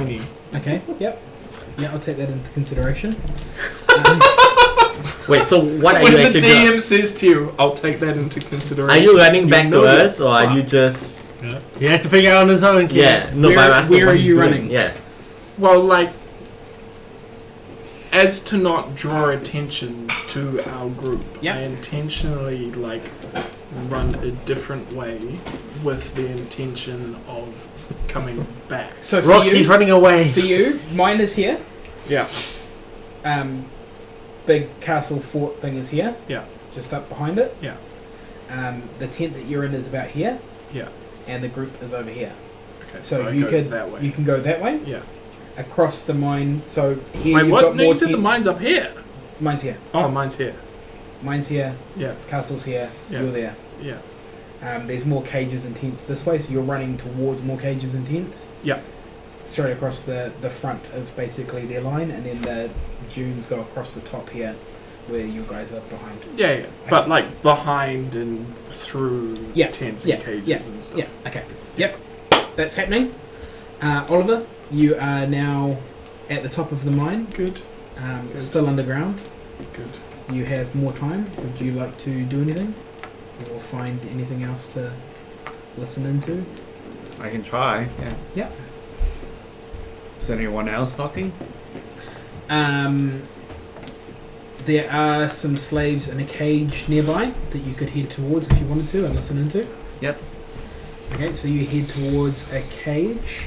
20. Okay, yep. Yeah, I'll take that into consideration. Wait, so what are When you the actually DM doing? says to you, I'll take that into consideration. Are you running back to know you're us, or are you fucked. just... Yeah. He has to figure out on his own, kid. Yeah, no, Where- but I'm asking where what are he's you doing. running? Yeah. Well, like, as to not draw attention to our group, Yep. I intentionally, like, run a different way with the intention of coming back. So for Rock, you, he's running away. for you, mine is here. Yeah. Big castle fort thing is here. Yeah. Just up behind it. Yeah. The tent that you're in is about here. Yeah. And the group is over here. Okay. So I you go could that way. you can go that way. Yeah. Across the mine. So here Wait, you've what? got No, more you said the tents. mine's up here. Mine's here. Oh, mine's here. Mine's here. Yeah. Castle's here. Yeah. You're there. Yeah. There's more cages and tents this way, so you're running towards more cages and tents. Yeah. Straight across the front of basically their line, and then the dunes go across the top here, where you guys are behind. Yeah, yeah. But, like, behind and through tents and cages and stuff. Yeah, okay. Yep. That's happening. Oliver, you are now at the top of the mine. Good. Still underground. Good. You have more time. Would you like to do anything? Or find anything else to listen into? I can try, yeah. Yeah. Is anyone else talking? There are some slaves in a cage nearby that you could head towards if you wanted to and listen into. Yep. Okay, so you head towards a cage.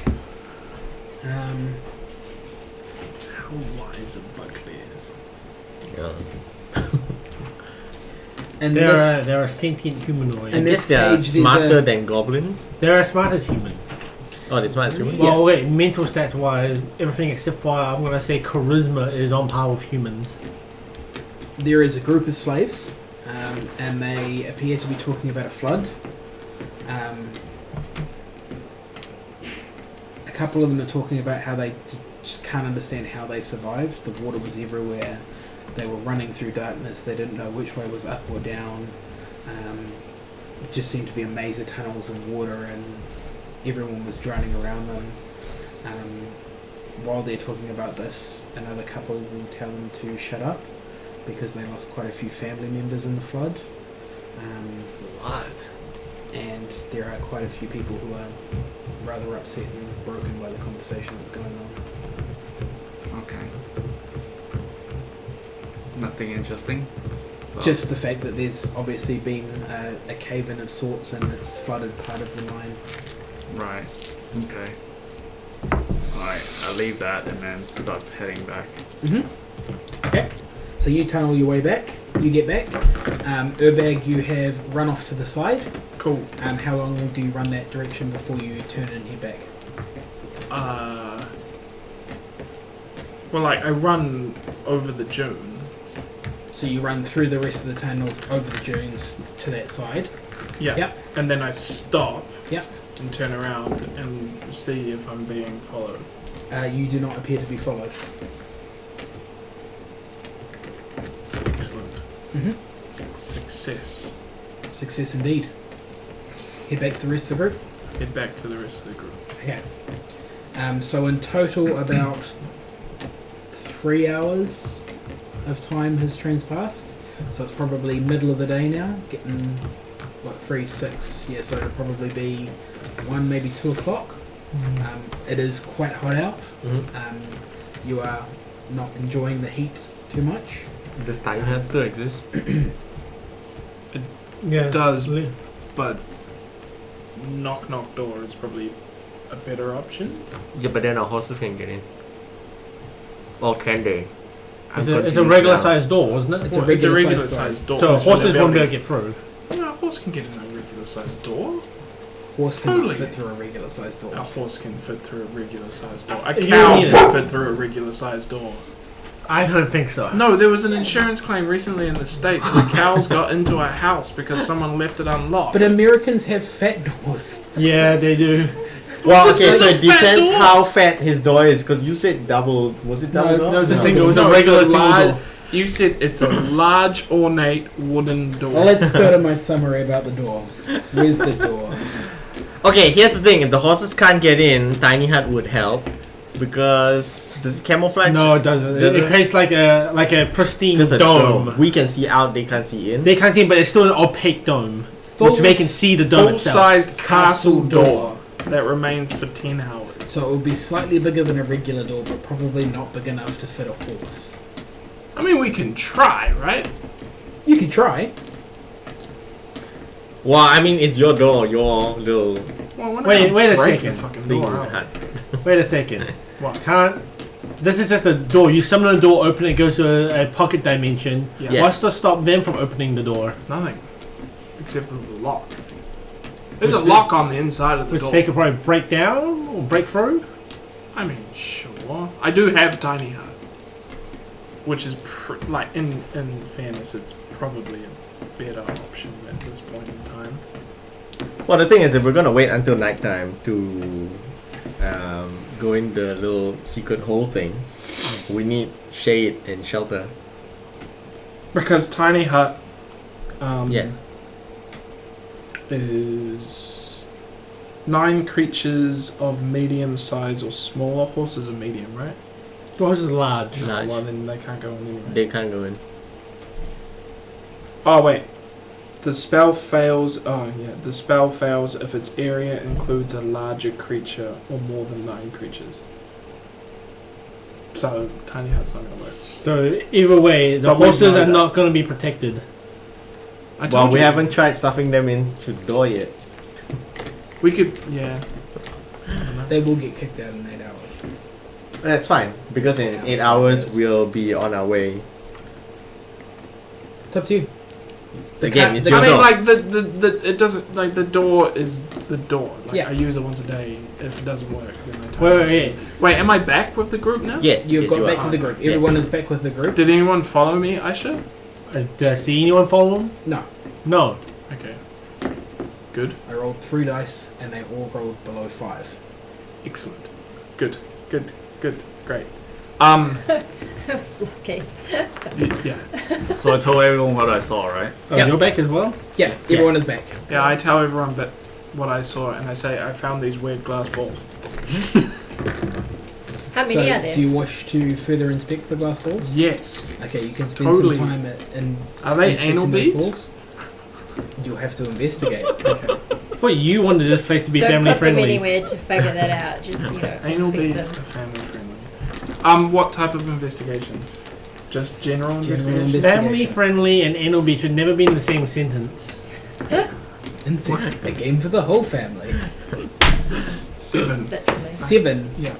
How wise are bugbears? Yeah. And this, There are sentient humanoids. And I this guess they're cage, there's smarter a- than goblins. There are smart as humans. Oh, they're smart as humans? Yeah. Well, wait, mental stats wise, everything except for, I'm going to say charisma is on par with humans. there is a group of slaves, and they appear to be talking about a flood. A couple of them are talking about how they just can't understand how they survived. The water was everywhere. They were running through darkness. They didn't know which way was up or down. It just seemed to be a maze of tunnels and water, and everyone was drowning around them. While they're talking about this, another couple will tell them to shut up because they lost quite a few family members in the flood. What? And there are quite a few people who are rather upset and broken by the conversation that's going on. Okay. Nothing interesting. So Just the fact that there's obviously been a cave-in of sorts and it's flooded part of the mine. right. Okay. Alright, I'll leave that and then start heading back. Okay. So you tunnel your way back. You get back. Urbag, you have run off to the side. Cool. How long do you run that direction before you turn and head back? Well, like, I run over the dune. So you run through the rest of the tunnels over the dunes to that side. Yeah. Yep. And then I stop. Yep. And turn around and see if I'm being followed. You do not appear to be followed. Excellent. Success. Success indeed. Head back to the rest of the group. Head back to the rest of the group. Okay. So in total, about 3 hours of time has transpassed. So it's probably middle of the day now. Getting, 3, 6. Yeah, so it'll probably be 1, maybe 2 o'clock. It is quite hot out. You are not enjoying the heat too much. Does tiny hat still exist? Yeah. It does, but knock door is probably a better option. Yeah, but then our horses can get in. Or can they? It's a regular sized door, wasn't it? It's a It's a regular regular sized sized door. So horses they'll won't be able to get through. No, a horse can get in a regular sized door. Horse cannot Totally. fit through a regular sized door. A horse can fit through a regular sized door. A You cow need can fit through a regular sized door. I don't think so. No, there was an insurance claim recently in the States where cows got into a house because someone left it unlocked. But Americans have fat doors. Yeah, they do. Well, This okay, is so a it fat depends door. how fat his door is, because you said double. Was it double door? No, it's a No. single. It's No, a it's regular a single large- door. You said it's a large, ornate wooden door. Let's go to my summary about the door. Where's the door? Okay, here's the thing. If the horses can't get in, tiny hut would help. Because does it camouflage? No, it doesn't. Does It it? creates like a pristine Just a dome. dome. We can see out, they can't see in. They can't see, but it's still an opaque dome, which they can see the dome itself. Full-sized castle door that remains for 10 hours. So it will be slightly bigger than a regular door, but probably not big enough to fit a horse. I mean, we can try, right? You can try. Well, I mean, it's your door, your little Well, we're not Wait gonna a break second. the fucking thing. door out. hut. Wait a second. What? Can't. This is just a door. You summon a door, open it, goes to a pocket dimension. Yeah. What's to stop them from opening the door? Nothing. Except for the lock. There's a Which lock on the inside of the Which door. they could probably break down or break through. I mean, sure. I do have tiny hut. Which is, like, in fairness, it's probably a better option at this point in time. Well, the thing is, if we're gonna wait until nighttime to go in the little secret hole thing, we need shade and shelter. Because tiny hut Yeah. is 9 creatures of medium size or smaller. Horses are medium, right? Doors is large. No. Large. Well, then they can't go in anyway. They can't go in. Oh wait, the spell fails. Oh yeah, the spell fails if its area includes a larger creature or more than 9 creatures. So tiny hut's not gonna work. So either way, the But we horses know are that. not going to be protected. I told Well, we you. haven't tried stuffing them into the door yet. We could, yeah. They will get kicked out in 8 hours. But that's fine, because in Yeah, 8 that's what it hours is. we'll be on our way. It's up to you. Again, it's the- your I mean, door. like the it doesn't like the door is the door. Like, Yeah. I use it once a day. If it doesn't work, then I Wait. Wait, am I back with the group now? Yes, You've yes, got you back are. to the group. Yes. Everyone is back with the group. Did anyone follow me, Aisha? Did I see anyone follow them? No. No. Okay. Good. I rolled 3 dice and they all rolled below 5. Excellent. Good. Great. That's lucky. Yeah. So I told everyone what I saw, right? Oh, Yeah. you're back as well? Yeah, everyone is back. Yeah, I tell everyone that what I saw, and I say I found these weird glass balls. How many So, are there? do you wish to further inspect the glass balls? Yes. Okay, you can spend Totally. some time in Are they inspecting anal those beads? balls. You'll have to investigate. Okay. I thought you wanted this place to be Don't family put friendly. them anywhere to figure that out. Just, Anal inspect beads them. are family friendly. What type of investigation? Just general investigation? investigation. Family friendly and NLB should never be in the same sentence. Incest, a game for the whole family. 7 Literally. 7. Yeah.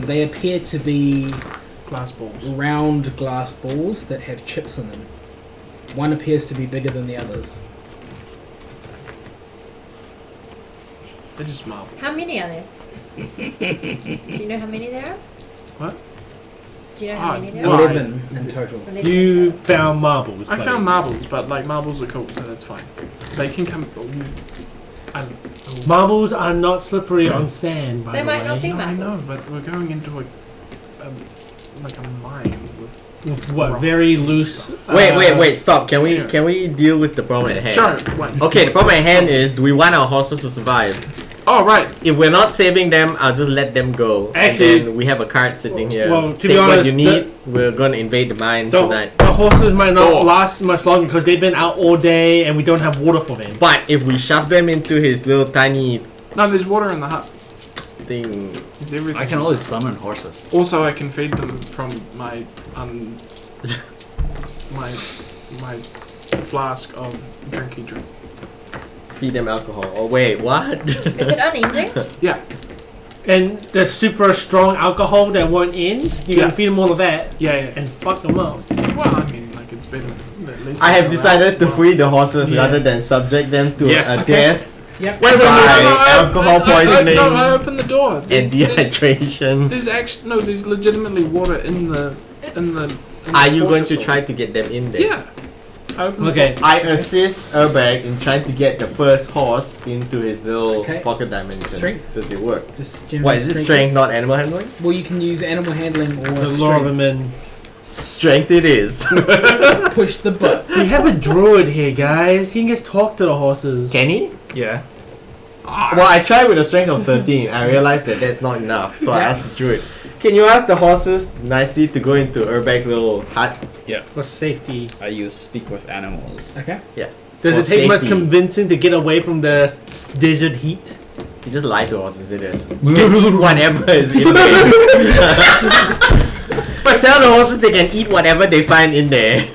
They appear to be glass balls. round glass balls that have chips in them. One appears to be bigger than the others. They're just marble. How many are there? Do you know how many there are? What? Do you know how many there Why? are? 11 in total. 11 You total. found marbles. I buddy. found marbles, but like marbles are cool, so that's fine. They can come. Marbles are not slippery on sand, by They the might way. not be. No, I know, marbles. but we're going into a like a mine with. With what? Rocks. Very loose. Wait, stop. Can we yeah. can we deal with the problem at hand? Sure. What? Okay, the problem at hand is, do we want our horses to survive? Oh right. If we're not saving them, I'll just let them go. Actually- and then we have a cart sitting here. Well, to Take be what honest, you need. We're gonna invade the mine tonight. The horses might not Oh. last much longer because they've been out all day and we don't have water for them. But if we shove them into his little tiny No, there's water in the hut. thing, There's everything. I can always summon horses. Also, I can feed them from my my flask of drinky drink. feed them alcohol. Oh wait, what? Is it unending? Yeah. And the super strong alcohol that won't end, you Yeah. can feed them all of that Yeah. and fuck them up. Well, I mean, like it's better. At least I have they're decided to alive. free the horses Yeah. rather than subject them to Yes. a Okay. death Yep. Wait, alcohol poisoning No, I opened the door. and There's dehydration. actually no. There's legitimately water in the. Are you going to fortress try to get them in there? Yeah. I opened Okay. I assist Urbag in trying to get the first horse into his little Okay. pocket dimension. Strength? Does it work? Just generally What is it? Strength, not animal handling? Well, you can use animal handling or The strength. lure of them in. Strength it is. Push the butt. We have a druid here, guys. He can just talk to the horses. Can he? Yeah. Well, I tried with a strength of 13. I realized that that's not enough, so I asked the druid. Can you ask the horses nicely to go into Urbag's little hut? For safety. I use speak with animals. Okay. Does For it take much safety. convincing to get away from the desert heat? You just lie to horses and say this. You can eat whatever is in there. But tell the horses they can eat whatever they find in there.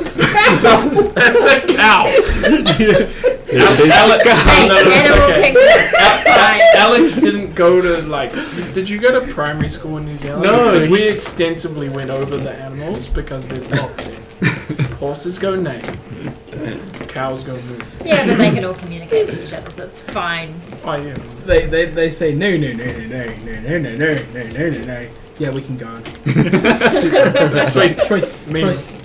That's a cow. Animal kingdom. Fine. Alex didn't go to Did you go to primary school in New Zealand? No, because we extensively went over the animals because there's lots there. Horses go neigh. Cows go moo. Yeah, but they can all communicate with each other, so it's fine. Oh yeah. They say no. Yeah, we can go on. Sweet.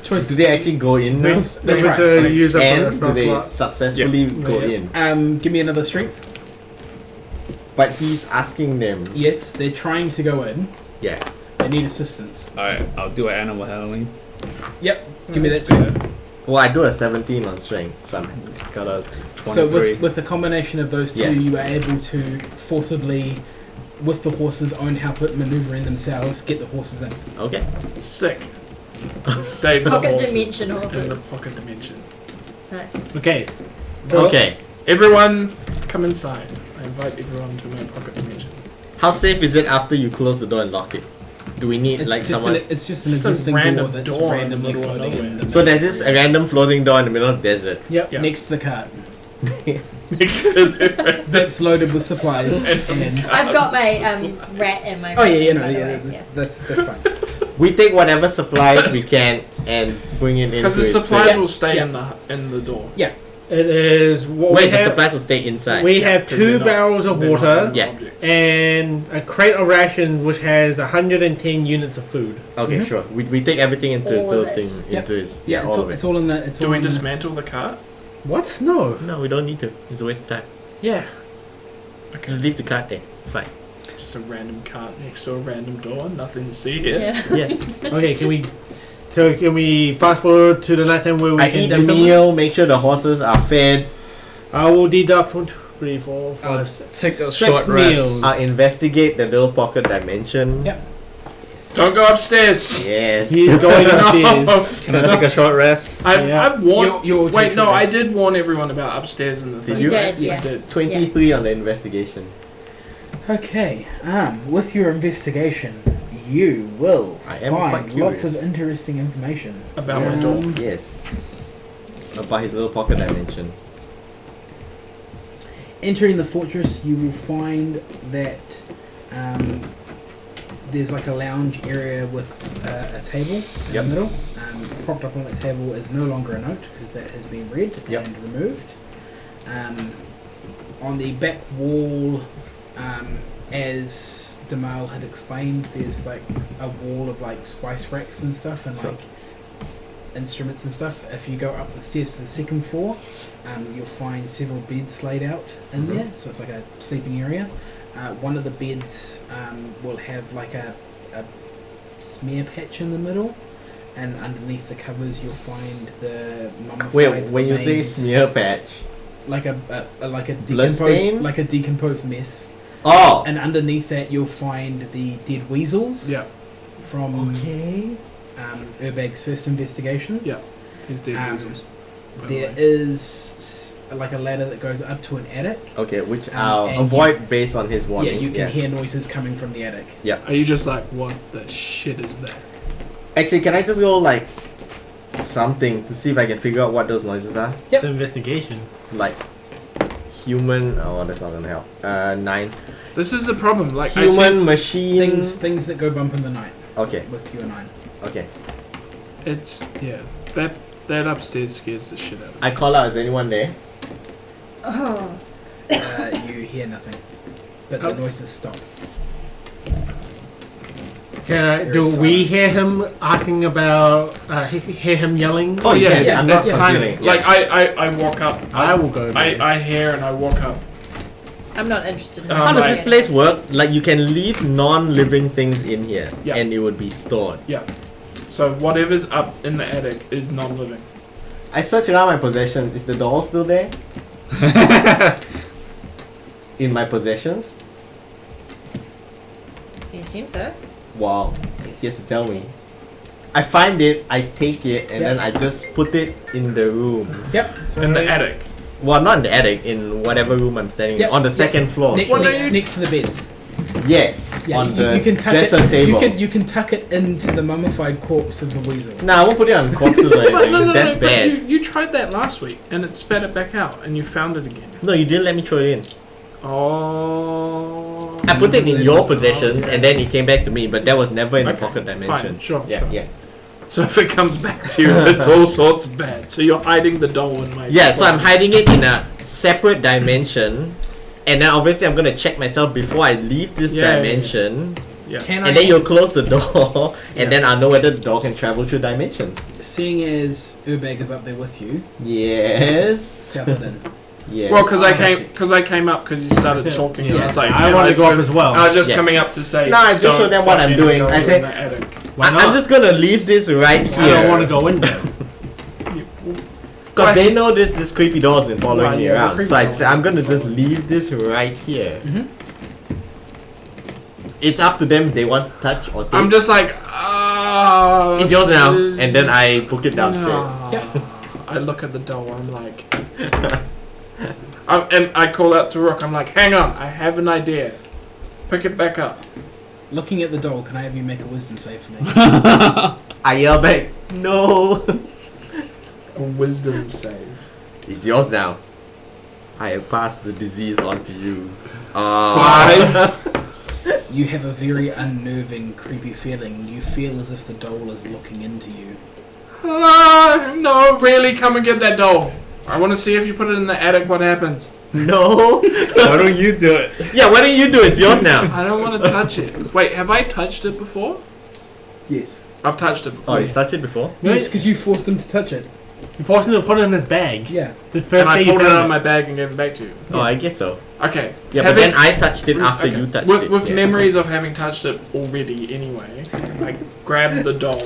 Choice. Do they actually go in now? They try. to use a And do spell they slot. successfully go in? Give me another strength. But he's asking them. Yes, they're trying to go in. Yeah. They need assistance. Alright, I'll do an animal handling. Yep. Give me that too. Well, I do a 17 on strength, so I'm Got a So 23. with the combination of those two, Yeah. you are able to forcibly, with the horses' own help at maneuvering themselves, get the horses in. okay. Sick. Save the Pocket horses dimension in the horses. pocket dimension. Nice. Okay. Okay. Everyone, come inside. I invite everyone to my pocket dimension. How safe is it after you close the door and lock it? Do we need It's just someone? it's just an It's just a existing door random that's door in the randomly middle of floating in nowhere. the So there's this random floating door in the middle of the desert. Yep. Yeah. next to the cart Next to the that's loaded with supplies. and I've got my rat and my. oh yeah, by the yeah, way, that's fine. We take whatever supplies we can and bring it into because the its supplies place. will stay Yeah. in the door. It is what Wait, we the have. supplies will stay inside. We have 'Cause they're 2 not- barrels of they're not water an Yeah. object. and a crate of rations which has 110 units of food. Okay, Mhm. sure. We take everything into his All little of thing. it. Yep. Into his Yeah, all of it's it. all in that. It's Do all we in the- dismantle the cart? What? No. No, we don't need to. It's a waste of time. Yeah. Okay. Just leave the cart there. It's fine. Just a random cart next to a random door. Nothing to see here. Yeah. Yeah. Okay. Can we fast forward to the nighttime where we I can eat do a something? meal. Make sure the horses are fed. I will deduct 1, 2, 3, 4, 5, I'll 6. take a 6 short meals. rest. I'll investigate the little pocket dimension. Yep. Don't go upstairs. Yes. He's going upstairs. No. Can I take a short rest? I've warned. You'll Wait, take no, your I rest. did warn everyone about upstairs in the thing. you? You did, I yes. did. 23 on the investigation. Okay. With your investigation, you will I am quite find lots curious. of interesting information About my door. Yes. About his little pocket dimension. Entering the fortress, you will find that there's like a lounge area with a table in Yep. the middle. Propped up on that table is no longer a note because that has been read Yep. and removed. On the back wall, as Damal had explained, there's like a wall of like spice racks and stuff and Sure. like instruments and stuff. If you go up the stairs to the second floor, you'll find several beds laid out in Mhm. there, so it's like a sleeping area. One of the beds will have like a smear patch in the middle, and underneath the covers you'll find the mummified Wait, when you say remains, smear patch. like a Bloodstain? decomposed mess, Oh! and underneath that you'll find the dead weasels Yeah. from Okay. Urbag's first investigations. Yeah. His dead Um, weasels. by the There way. is like a ladder that goes up to an attic. Okay, which and I'll avoid based on his warning. Yeah, you can hear noises coming from the attic. Are you just like, what the shit is that? Actually, can I just go like something to see if I can figure out what those noises are? Yep. The investigation. Like human. Oh, that's not gonna help. 9. This is the problem. Like, I Human, see machine. Things that go bump in the night Okay, with you and I. okay. it's that upstairs scares the shit out of me. I call out. Is anyone there? Oh. You hear nothing, but the Oh. noises stop. Do There's we silence. hear him asking about? Hear him yelling? Oh, yeah, yeah, I'm not it's tiny. concealing, Like yeah. I walk up. I will go. there. I hear and I walk up. I'm not interested in How How Um, does like- this place work? Like you can leave non-living things in here, Yeah. and it would be stored. So whatever's up in the attic is non-living. I search around my possessions. Is the doll still there? In my possessions? I assume so. Wow. He has to tell me. I find it, I take it, and Yeah. then I just put it in the room. Yep. In the attic. Well, not in the attic, in whatever room I'm standing Yep. in. On the second floor. What are you- Next to the beds. Yes. Yeah, On the you can tuck dresser it. table. You can tuck it into the mummified corpse of the weasel. Nah, I won't put it on corpses or But anything. That's but bad. you tried that last week and it spat it back out and you found it again. No, you didn't let me throw it in. Oh. I put it in your possessions and then it came back to me, but that was never in the Okay, pocket dimension. fine, sure, Yeah, sure. yeah. So if it comes back to you, it's all sorts of bad. So you're hiding the doll in my. Yeah, so I'm hiding it in a separate dimension, and then obviously I'm gonna check myself before I leave this Yeah, yeah, yeah. dimension, Yeah. Can and I? then you'll close the door, Yeah. and then I'll know whether the door can travel through dimensions. Seeing as Urbag is up there with you, Yes. south it in. Yes. Well, because Oh, I came up because you started talking. And I was like, I "Man, want to go up should-" as well. I was just Yeah. coming up to say. No, I just "Don't showed them what I'm fucking doing." go I in said- the attic." Why not? I'm just gonna leave this right I don't want to here go in there. because they know this creepy doll's been following Right, me yeah, the around. creepy So doll. I'm gonna just leave this right here. Mhm. It's up to them if they want to touch or take. I'm just like, It's yours now, and then I book it downstairs. No. I look at the doll. I'm like, and I call out to Rook. I'm like, hang on, I have an idea. Pick it back up. Looking at the doll, can I have you make a wisdom save for me? I yell back, no! A wisdom save. It's yours now. I have passed the disease on to you. 5. You have a very unnerving, creepy feeling. You feel as if the doll is looking into you. No, really, come and get that doll. I want to see if you put it in the attic. What happens? No! Why don't you do it? Yeah, why don't you do it? It's yours now. I don't want to touch it. Wait, have I touched it before? Yes. I've touched it before. Oh, you touched it before? Yes, because you forced him to touch it. You forced him to put it in his bag. Yeah. The first And I day you pulled it out of found my bag and gave it back to you. Oh, I guess so. Okay. Yeah, but Having- then I touched it after okay. you touched with, it. With yeah. memories of having touched it already anyway, I grabbed the doll.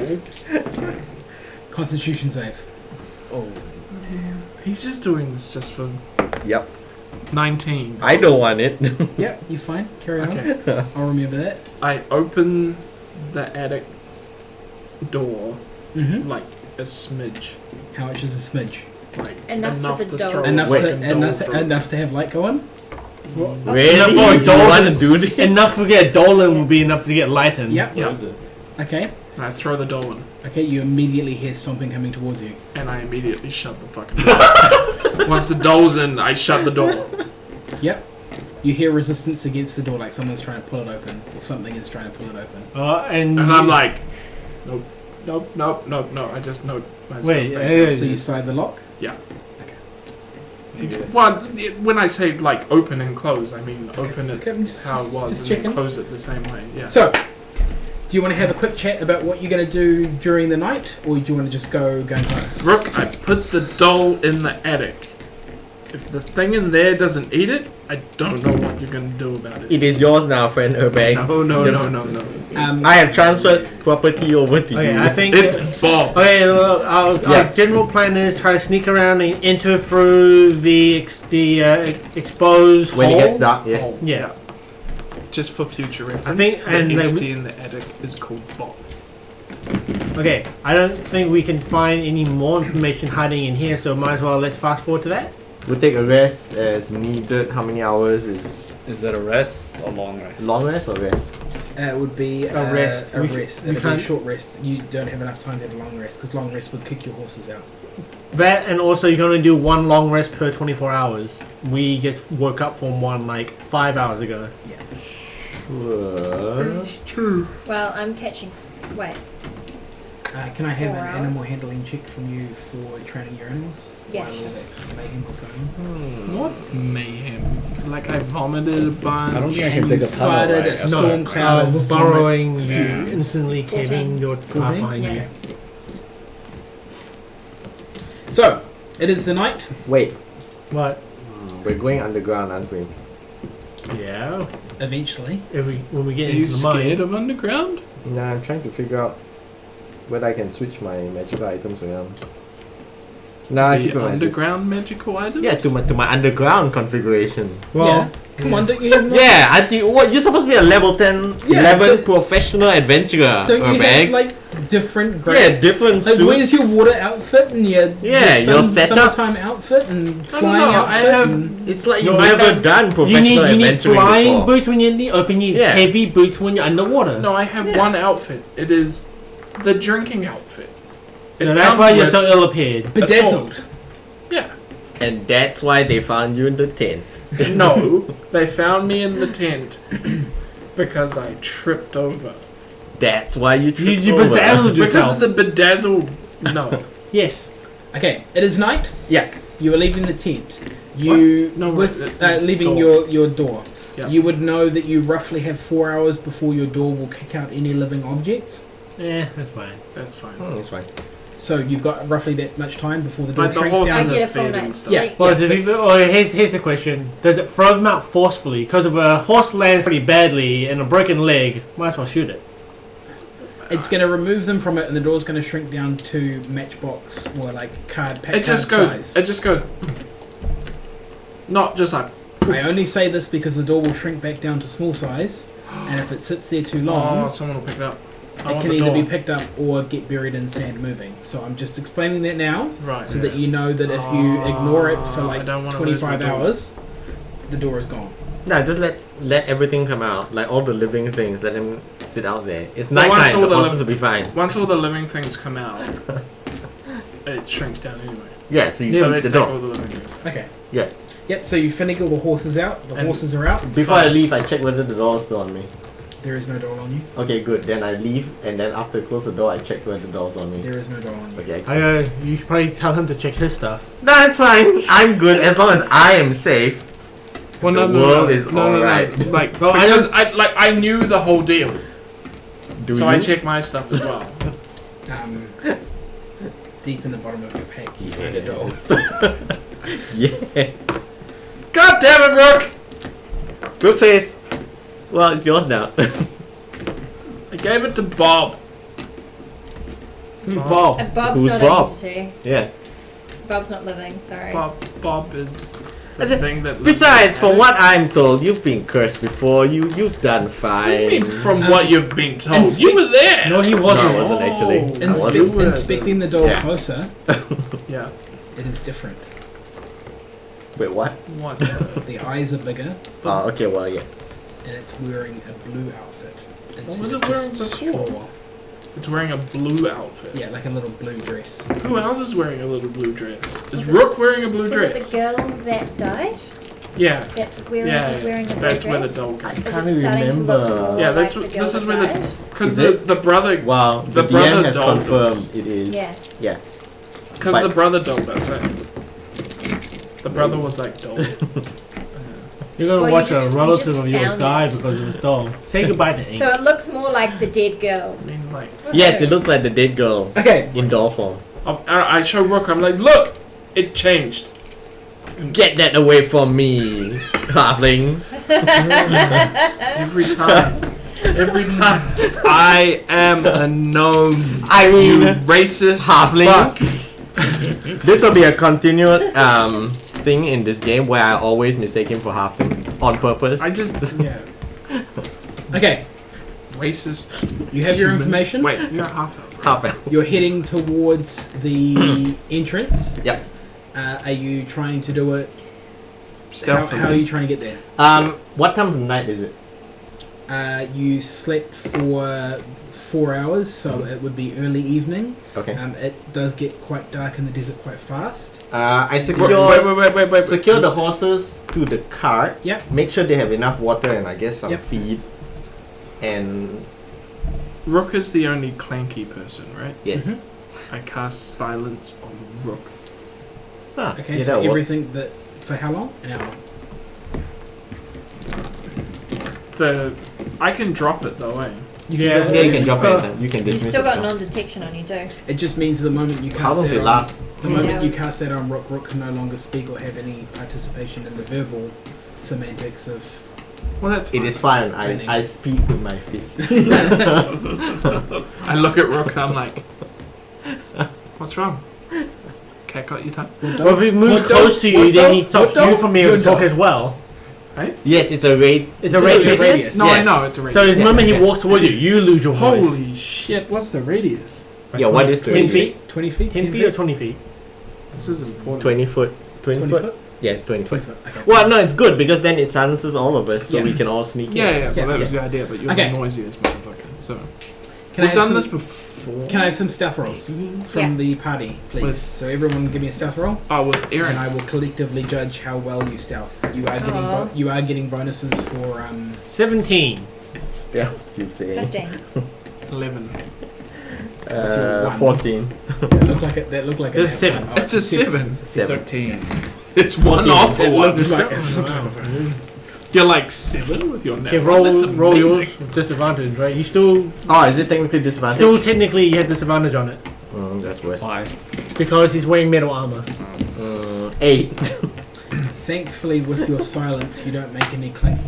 Constitution save. Oh, he's just doing this just for Yep. 19. I don't want it. Yep, you're fine. Carry on. Okay. I'll remember that. I open the attic door Mm-hmm. like a smidge. How much is a smidge? Like Enough for the to doll. throw Enough a to fucking doll enough, through. enough to have light go on? Really? Enough for a You doll want to to- do this? Enough to get a doll in will be enough to get light in. Yep. Yeah. Okay. And I throw the doll in. Okay, you immediately hear stomping coming towards you. And I immediately shut the fucking door. Once the doll's in, I shut the door. Yep. You hear resistance against the door, like someone's trying to pull it open, or something is trying to pull it open. And And I'm like, nope. I just note myself. Wait, back. So you slide the lock? Yeah. Okay. Well, when I say like open and close, I mean open it Okay, I'm just- how it was just and then checking. close it the same way. Yeah. So, do you want to have a quick chat about what you're going to do during the night, or do you want to just go home? Rook, I put the doll in the attic. If the thing in there doesn't eat it, I don't know what you're gonna do about it. It is yours now, friend Urbag. No. I have transferred property over to Okay, you. I think. It's Bob. Okay, well, our Yeah. general plan is try to sneak around and enter through the exposed when hole. it gets dark, yes. Oh, Yeah. Just for future reference, I think- and the they- entity in the attic is called Bob. Okay, I don't think we can find any more information hiding in here, so might as well let's fast forward to that. We'll take a rest as needed. How many hours is Is that a rest or long rest? long rest or rest? It would be A rest. A We rest. we It'd be a can't- short rest. You don't have enough time to have a long rest, because long rest would kick your horses out. That, and also you can only do one long rest per 24 hours. We just woke up from one like 5 hours ago. Sure. Well, I'm catching. Wait. Can I have 4 an hours? animal handling check from you for training your animals? Yeah, While sure. all that mayhem was going on. What mayhem? Like I vomited a bunch. I don't think I can And take you a tunnel, farted right? a storm cloud of burrowing, vomit you fumes. instantly caving your car 14? behind you. Yeah. So, it is the night. Wait, What? we're going underground, aren't we? Yeah. Eventually. When we Are get you into the scared mine. of underground? Nah, I'm trying to figure out whether I can switch my magical items around. Nah, I The keep it as is. underground magical items? Yeah, to my underground configuration. Well, yeah. Come on, don't you have more? Yeah, I think what you're supposed to be a level 10, Yeah, 11 don't- professional adventurer. Don't you Urbag. have like different grades? Yeah, different Like, where's suits. your water outfit and Yeah, your setups. summertime outfit and No, flying no, outfit? I have- and- It's like No, you've I never have- done you professional need adventuring flying before. boots when you're in the open. You need Yeah. heavy boots when you're underwater. No, I have Yeah. one outfit. It is the drinking outfit. It No, that's comes why you're with- so ill-appeared. Bedazzled. Yeah. And that's why they found you in the tent. No, they found me in the tent because I tripped over. That's why you tripped You over. bedazzled Because yourself. of the bedazzled. No. Yes. Okay, it is night. Yeah. You are leaving the tent. You What? No, with wait, leaving door. your door. Yeah. You would know that you roughly have 4 hours before your door will kick out any living objects. Yeah, that's fine. That's fine. That's fine. So you've got roughly that much time before the door But the shrinks horses I down. get a are full fed and night's stuff. Yeah. sleep. Well, here's the question: does it throw them out forcefully? Because if a horse lands pretty badly and a broken leg, might as well shoot it. It's going to remove them from it, and the door's going to shrink down to matchbox or like card pack It just card goes. size. It just goes. Not just like. I only say this because the door will shrink back down to small size, and if it sits there too Oh, long, someone will pick it up. I it want can the either door. be picked up or get buried in sand moving. So I'm just explaining that now, Right. so that you know that if you ignore it for I like don't wanna lose my 25 door. hours, the door is gone. No, just let everything come out. Like all the living things, let them sit out there. It's But once nighttime, all the the horses will be fine. Once all the living things come out, it shrinks down anyway. Yeah, so you So shut they the take all door. the living things. Okay. Yeah. Yep. So you finagle the horses out. The And- horses are out. Before I leave, I check whether the door is still on me. There is no door on you. Okay, good. Then I leave, and then after I close the door, I check whether the door's on me. There is no door on you. Okay, excellent. You should probably tell him to check his stuff. No, it's fine. I'm good as long as I am safe. Well, The world is alright. Like, Well, because I knew the whole deal, Do so you? I checked my stuff as well. Deep in the bottom of your pack, you find a door. Yes. God damn it, Rook! Brooke says, "Well, it's yours now." I gave it to Bob. Who's Bob? Bob? And Bob's Who's not Bob? entity. Yeah. Bob's not living. Sorry. Bob is the As in- thing that. Besides, from what I'm told, you've been cursed before. You've done fine. From what you've been told, and you were there. No, he No, wasn't. I wasn't actually. I wasn't. Inspecting the door Yeah. closer, Yeah. it is different. Wait, what? What? The eyes are bigger, Oh, okay. Well, yeah. and it's wearing a blue outfit. was it wearing before? It's wearing a blue outfit. Yeah, like a little blue dress. Who else is wearing a little blue dress? Is Rook wearing a blue Was dress? it the girl that died? Yeah. That's Yeah. wearing a blue That's dress? where the doll I comes. Is can't it starting to look remember. more Yeah, like that's the what- girl this is that where the- died? Because Is the brother. Wow. The The brother DM has dolled us. confirmed it is. Yeah. Yeah. Because But- the brother told us. The brother was like doll. You're gonna Well, watch you a just- relative you just of yours found die it. because of his dog. Say goodbye to Ink. So it looks more like the dead girl. I mean, like, Yes, it looks like the dead girl Okay, in doll form. I show Rook. I'm like, look, it changed. Get that away from me, halfling. Every time. Every time. I am a gnome. I mean, You racist halfling. fuck. This will be a continued thing in this game where I always mistake him for halfling on purpose. I just yeah. okay. Racist. You have your human. information. Wait, you're half elf. Right? half elf. You're heading towards the entrance. Yep. Are you trying to do it? Stealthily. How are you trying to get there? What time of night is it? You slept for 4 hours, so it would be early evening. Okay. It does get quite dark in the desert quite fast. I secure Wait. secure the horses to the cart. Yep. Make sure they have enough water and I guess some Yep. feed. And Rook is the only clanky person, right? yes. Mhm. I cast silence on Rook. Ah, Okay, yeah, so that'll work. everything that for how long? An hour. I can drop it though, eh? You Yeah, drop Yeah, it you can in. drop anytime. You can You've dismiss still as got well. non-detection on you too. It just means the moment you How cast long does that it on, last? the moment you hours. cast that on Rook, Rook can no longer speak or have any participation in the verbal semantics of. Well, that's It fine. is fine. Training. I speak with my fists. I look at Rook and I'm like, what's wrong? cat got your time? Well, if he moves close to you, then he stops you from being able to talk as well. Yes, it's a rate. It's a radius. radius. No, Yeah. I know it's a radius. So the moment he walks towards you, you lose your voice. Holy shit! What's the radius? Yeah, what is the 10 radius? feet? 20 feet? 10 feet or 20 feet? This is important. 20 foot. 20, 20 foot? foot? Yes, 20 foot. 20 foot. Okay. Well, no, it's good because then it silences all of us, so Yeah. we can all sneak in. Yeah, well, that Yeah. was the idea, but you're Okay. the noisiest motherfucker. So Can we've I have done some, this before. Can I have some stealth rolls from Yeah. the party, please? With- So everyone, give me a stealth roll, Oh, with and Aaron. I will collectively judge how well you stealth. You are getting Aw. you are getting bonuses for 17. Stealth, you say. 15. 11. your one. 14. that look like it. That look like There's an 7. Oh, It's a 7. 7. 13. It's one off or It one. looks like- You're like 7 with your Okay, net. roll That's yours amazing. with disadvantage, right? You still Oh, is it technically disadvantage? still technically you have disadvantage on it That's worse. 5. because he's wearing metal armor. 8. Thankfully, with your silence, you don't make any clank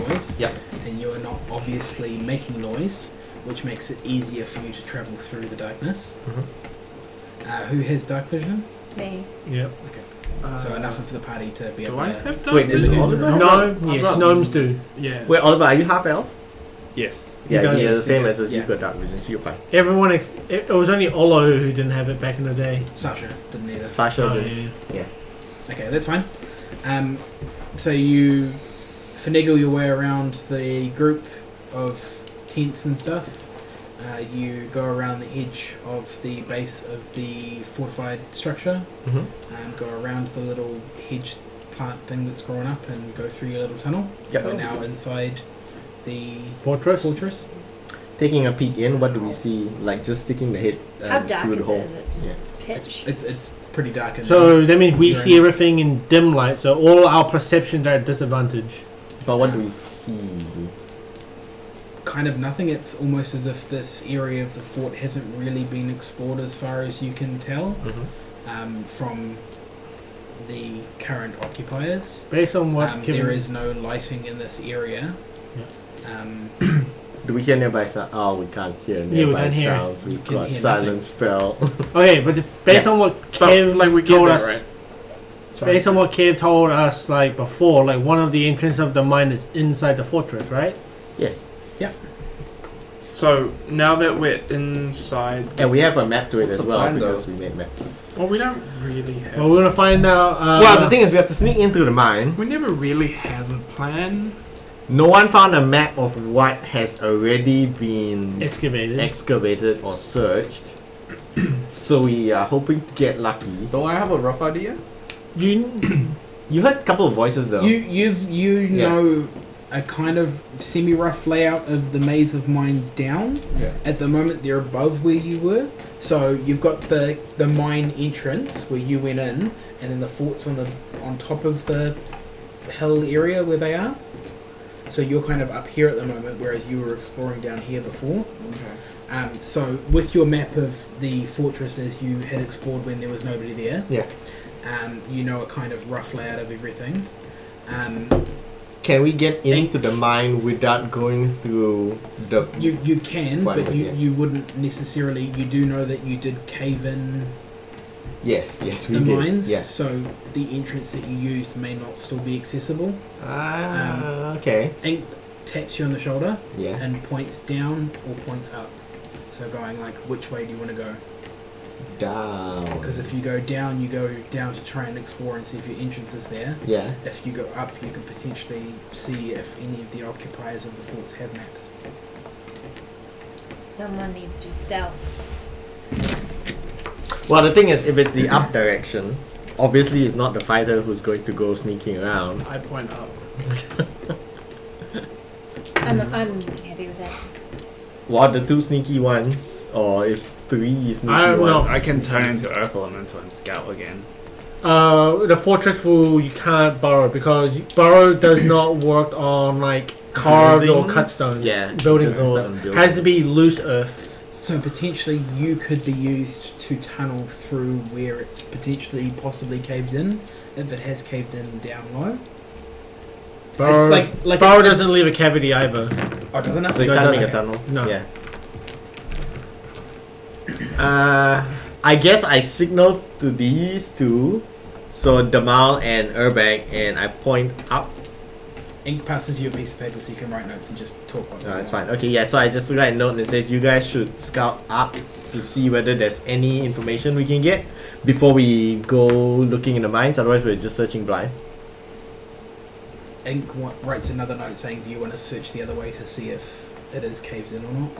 noise. Yep. And you are not obviously making noise, which makes it easier for you to travel through the darkness. Who has dark vision? Me. Yep. So enough of the party to be Do able I to. have dark Wait, vision? does Oliver have No, I've yes, got- gnomes do. Yeah. Wait, Oliver, are you half elf? Yes. Yeah, does. you're the same Yeah. as us. Yeah. You've got dark vision, so you're fine. Everyone, it was only Olo who didn't have it back in the day. Sasha didn't either. Sasha Oh, did. yeah. Okay, that's fine. So you finagle your way around the group of tents and stuff. You go around the edge of the base of the fortified structure. Mhm. Go around the little hedge plant thing that's grown up and go through your little tunnel. Yep. We're now inside the Fortress. fortress. Taking a peek in, what do we see? Like just sticking the head How dark through the is hole. it? Is it just pitch? It's pretty dark in there. So that means we You're see in- everything in dim light, so all our perceptions are at disadvantage. But what do we see? Kind of nothing. It's almost as if this area of the fort hasn't really been explored as far as you can tell from the current occupiers. Based on what Kevin, There is no lighting in this area. Do we hear nearby sound? Oh, we can't hear nearby we can't hear. sounds. We've can got hear silent spell. Okay, but based on what Kev like we get told that, us, right? Sorry. based on what Kev told us like before, like one of the entrance of the mine is inside the fortress, right? Yes. So now that we're inside, And we have a map to it What's as the well plan, because though? we made map. well, we don't really have. Well, we're gonna find out. Well, the thing is, we have to sneak into the mine. we never really have a plan. No one found a map of what has already been excavated. excavated or searched. So we are hoping to get lucky. Don't I have a rough idea? You You heard a couple of voices though. You Yeah. know a kind of semi-rough layout of the maze of mines down. Yeah. At the moment, they're above where you were. So you've got the mine entrance where you went in, and then the fort's on top of the hill area where they are. So you're kind of up here at the moment, whereas you were exploring down here before. Okay. So with your map of the fortress as you had explored when there was nobody there, Yeah. you know a kind of rough layout of everything. Can we get into the mine without going through the? You can, Fine, but but you, yeah. you wouldn't necessarily. You do know that you did cave in Yes, we the did. mines, Yeah. so the entrance that you used may not still be accessible. Okay. Ink taps you on the shoulder Yeah. and points down or points up. So going like, which way do you want to go? Down. Because if you go down to try and explore and see if your entrance is there. Yeah. If you go up, you can potentially see if any of the occupiers of the forts have maps. Someone needs to stealth. Well, the thing is, if it's the up direction, obviously it's not the fighter who's going to go sneaking around. I point up. I'm happy with that. What the two sneaky ones, or if three sneaky I don't know. ones? I can turn into Earth Elemental and scout again. The fortress rule you can't borrow because borrow does not work on like carved or Buildings? cut stone. Yeah, buildings doesn't or stuff on has to be buildings. loose earth. So potentially you could be used to tunnel through where it's potentially possibly caved in, if it has caved in down low. Borrow, like borrow it's- doesn't leave a cavity either. Oh, doesn't it? So you No, it can't make a doesn't. tunnel. No. Yeah. I guess I signal to these two, so Damal and Urbag, and I point up. Ink passes you a piece of paper so you can write notes and just talk about No, it's fine. Okay, yeah, so I just write a note and it says you guys should scout up to see whether there's any information we can get before we go looking in the mines, otherwise we're just searching blind. Ink writes another note saying, do you want to search the other way to see if it is caved in or not?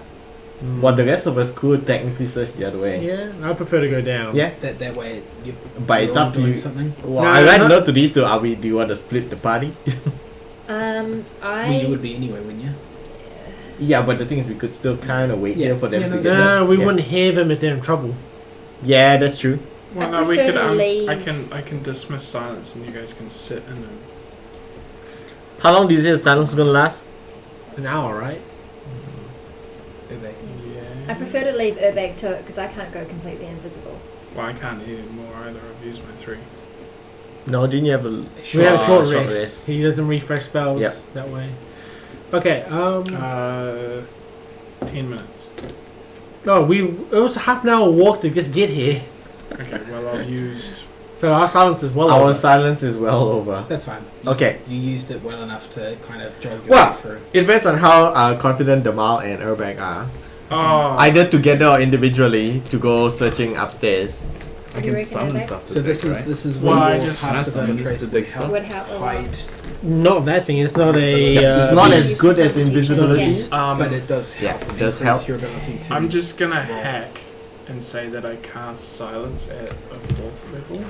Well, the rest of us could technically search the other way. Yeah, I prefer to go down. Yeah, That way you. but it's you're up to doing you. something. Well, No, I write a not- note to these two. Do you want to split the party? Well, you would be anyway, wouldn't you? Yeah, but the thing is, we could still kind of wait Yeah. here for them Yeah, to no, get No, there. we Yeah. wouldn't hear them if they're in trouble. Yeah, that's true. Well, I no, we prefer could. to leave. I can dismiss silence, and you guys can sit in a. How long do you say the silence is gonna last? An hour, right? Urbag. Yeah. I prefer to leave Urbag to it because I can't go completely invisible. Well, I can't hear more either. I've used my 3. No, didn't you have a? We have a short short rest. rest. He doesn't refresh spells Yep. that way. Okay. 10 minutes. No, it was a half an hour walk to just get here. Okay. Well, I've used. So our silence is well Our over. silence is well over. That's fine. Okay. You used it well enough to kind of jog your Well, way through. It depends on how confident Damal and Urbag are. Oh. Either together or individually to go searching upstairs. I You can reckon summon Urbag? stuff to So dig, this is right? this is Well, where I your just- path that's of something trace to would dig help stuff. Would help a lot. hide, Not that thing. It's not a. It's not you as use good as substitution. invisibility. Yeah. but it does Yeah, help. it does increase help. your ability to. I'm just gonna roll. hack and say that I cast silence at a 4th level.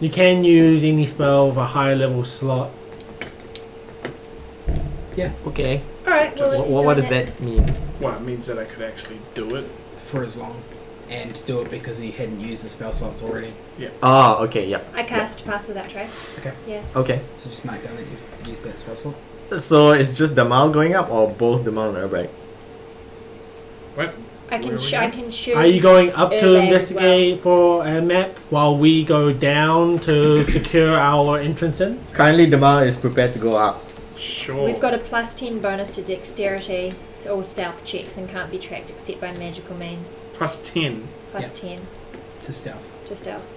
You can use any spell with a higher level slot. Okay. All right. Well, if you're What doing does that mean? Well, it means that I could actually do it. for as long, and do it because he hadn't used the spell slots already. Oh, okay, yep. I cast Pass Without Trace. Okay. Yeah. Okay. So just mark down that you've used that spell slot. So it's just Damal going up or both Damal and Urbag? What? I Where can are we I going? can shoot. Are you going up to Urbag as investigate for a map while we go down to secure our entrance in? Kindly, Damal is prepared to go up. Sure. We've got a +10 bonus to dexterity or stealth checks and can't be tracked except by magical means. Plus 10. Plus 10 To stealth. to stealth.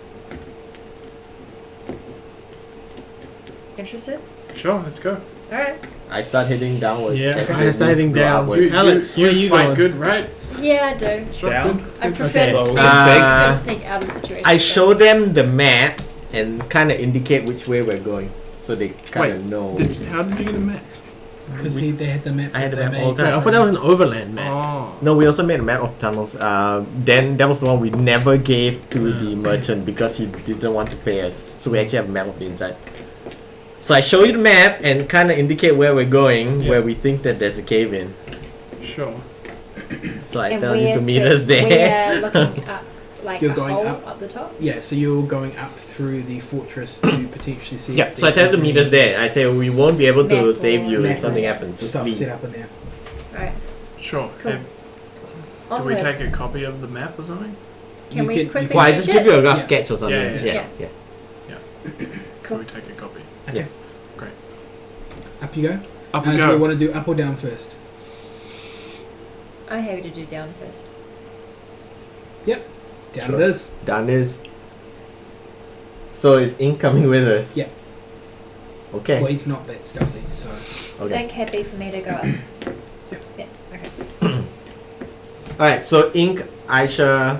Interested? Sure, let's go. Alright. I start heading downwards. Yeah, as I they start heading go down. upwards. Alex, where are you fight going? good, right? Yeah, I do. Sure, Down? good. I prefer Okay. to sneak, Uh, sneak out of the situation. I show them the map and kind of indicate which way we're going, so they kind of know. How did you get a map? Because they had the map. I had that the they map all made. the Okay, I thought that was an overland map. Oh. No, we also made a map of tunnels. Then that was the one we never gave to the merchant because he didn't want to pay us. So we actually have a map of the inside. So I show you the map and kind of indicate where we're going, Yeah. where we think that there's a cave in. Sure. So I And tell you to meet we're us there. We're looking up, like You're a going hole up? up the top. Yeah, so you're going up through the fortress to potentially see. Yeah, if so I tell there them to is meet us any there. I say we won't be able to Map save you or- if something happens. Just stuff leave. set up in there. Alright. Sure. Cool. Do we Onward. take a copy of the map or something? Can You we can- quickly Well, I sketch just it? give you a rough Yeah. sketch or something. Yeah, Yeah, yeah. yeah. Cool. Do we take a copy? Up you go. Up we Do go. we want to do up or down first? I'm happy to do down first. Down Sure. it is. Down is. So is Ink coming with us? Yeah. Okay. Well, he's not that stealthy, so. Is Okay. Ink happy for me to go up? Yeah. Okay. Alright, so Ink, Aisha,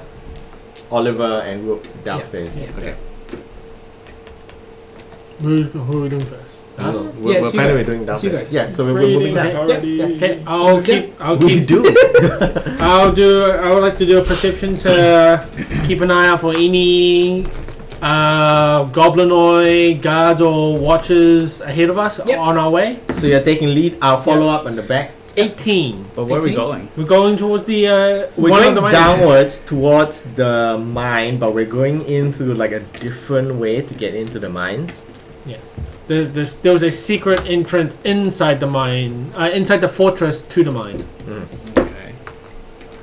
Oliver, and Rook downstairs. Yeah. Okay. Who are we doing first? No, Us? no, Yeah, we're it's you apparently guys. doing It's you downstairs. guys. Yeah, so we're moving down. already. Okay, So I'll We keep. do. I would like to do a perception to keep an eye out for any goblinoid guards or watchers ahead of us Yep. on our way. So you're taking lead. I'll follow up on the back. 18. But where are we 18? going? We're going towards the We're one going of the mines. downwards towards the mine, but we're going in through like a different way to get into the mines. There was a secret entrance inside the mine, inside the fortress to the mine. Okay.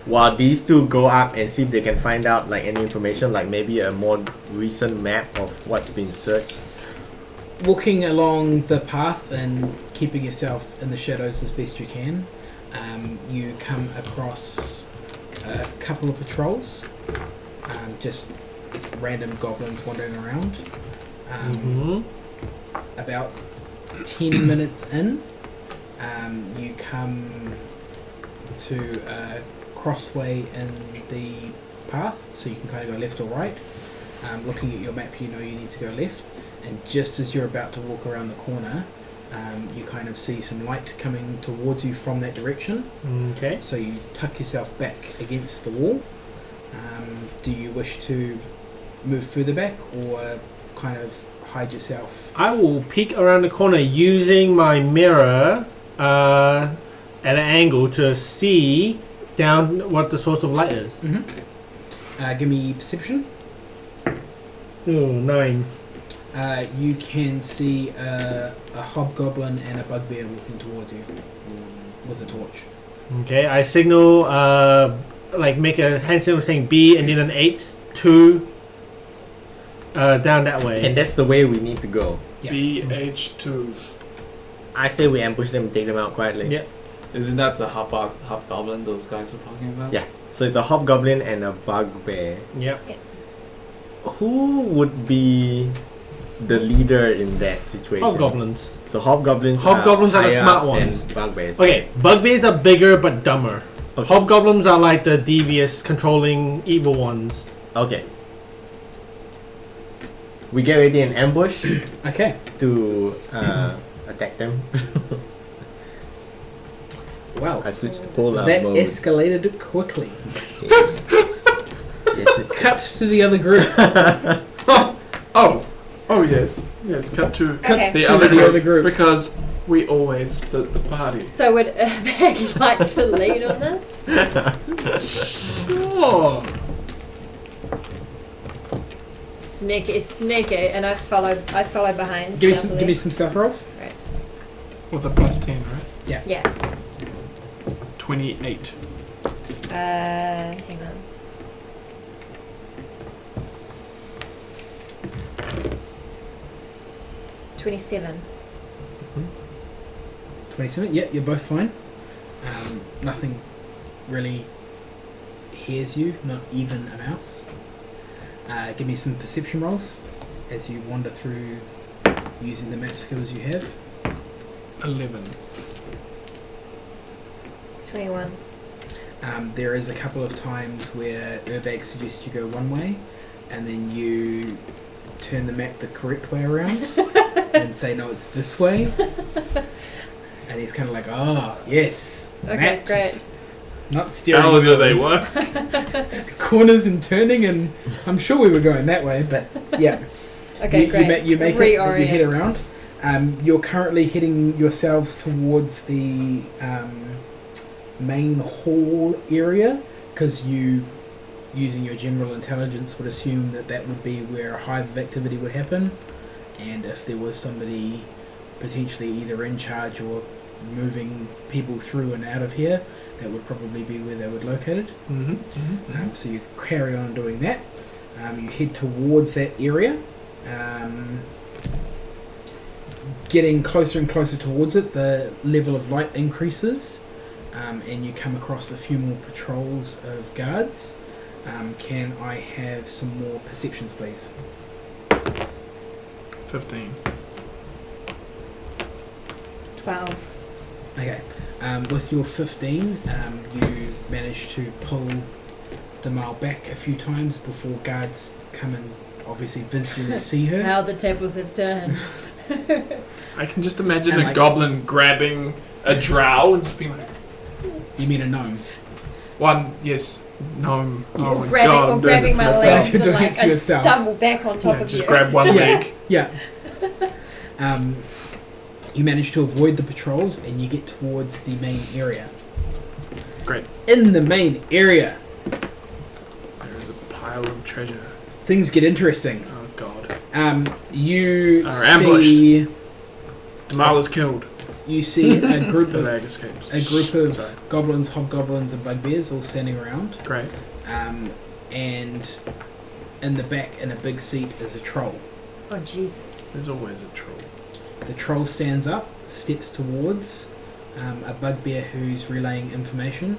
While these two go up and see if they can find out like any information, like maybe a more recent map of what's been searched. Walking along the path and keeping yourself in the shadows as best you can, you come across a couple of patrols. just random goblins wandering around. About 10 minutes in, you come to a crossway in the path, so you can kind of go left or right. Looking at your map, you know you need to go left, and just as you're about to walk around the corner, you kind of see some light coming towards you from that direction. Okay. So you tuck yourself back against the wall. Do you wish to move further back or kind of hide yourself? I will peek around the corner using my mirror at an angle to see down what the source of light is. Give me perception. Ooh, 9. You can see a hobgoblin and a bugbear walking towards you with a torch. Okay, I signal, make a hand signal saying B and then an 8, 2, down that way. And that's the way we need to go. Yeah. BH2. I say we ambush them and take them out quietly. Yep. Isn't that the hobgoblin those guys were talking about? Yeah. So it's a hobgoblin and a bugbear. Yep. Who would be the leader in that situation? Hobgoblins. So hobgoblins. Hobgoblins are the higher smart up ones. And bugbears. Okay, bugbears are bigger but dumber. Okay. Hobgoblins are like the devious, controlling, evil ones. Okay. We get ready in ambush Okay. to attack them. Well, I switched to pull-out that mode. escalated quickly. Yes. Yes, it Cut to the other group. Oh yes. Yes, cut to Okay. the To other the group, other group. because we always split the party. So would Beck like to lead on this? Oh. Sneaky, and I follow behind. Give me stealthily. some stealth rolls. With a +10, right? Yeah. 28. Hang on. $27. 27. Yeah, you're both fine. Nothing really hears you, not even a mouse. Give me some perception rolls as you wander through using the map skills you have. 11. 21. There is a couple of times where Urbag suggests you go one way, and then you turn the map the correct way around and say, no, it's this way. And he's kind of like, yes, Okay, maps, great. not steering How good they wheels. were. Corners and turning, and I'm sure we were going that way, but yeah. Okay, great. You make it, you Reorient. head around. You're currently heading yourselves towards the main hall area, because you, using your general intelligence, would assume that would be where a hive of activity would happen, and if there was somebody potentially either in charge or moving people through and out of here, that would probably be where they would located. So you carry on doing that. You head towards that area. Getting closer and closer towards it, the level of light increases, and you come across a few more patrols of guards. Can I have some more perceptions, please? 15. 12. Okay. With your 15, you manage to pull the male back a few times before guards come and obviously visually see her. How the tables have turned. I can just imagine And a like- goblin grabbing a drow and just being like, You mean a gnome? yes, gnome. Oh my grabbing, god, or I'm doing grabbing this my myself. legs You're and doing it like to I yourself. stumble back on top Yeah, of just you. grab one leg. Yeah. You manage to avoid the patrols and you get towards the main area. Great. In the main area, There's a pile of treasure. things get interesting. Oh god. You Are ambushed. see Damal is killed. you see a group The of bag escapes. Sorry. Sorry. goblins, hobgoblins, and bugbears all standing around. Great. And in the back, in a big seat, is a troll. Oh Jesus. There's always a troll. The troll stands up, steps towards a bugbear who's relaying information.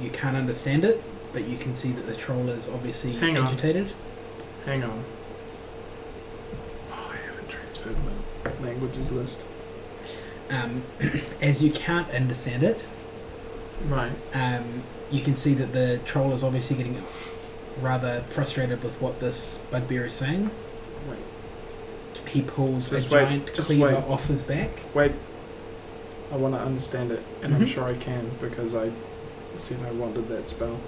You can't understand it, but you can see that the troll is obviously Hang on. agitated. Hang on. Oh, I haven't transferred my languages list. As you can't understand it, Right. you can see that the troll is obviously getting rather frustrated with what this bugbear is saying. Wait. He pulls Just a wait, giant just cleaver wait. off his back. Wait. I want to understand it, and I'm Mhm. sure I can because I said I wanted that spell.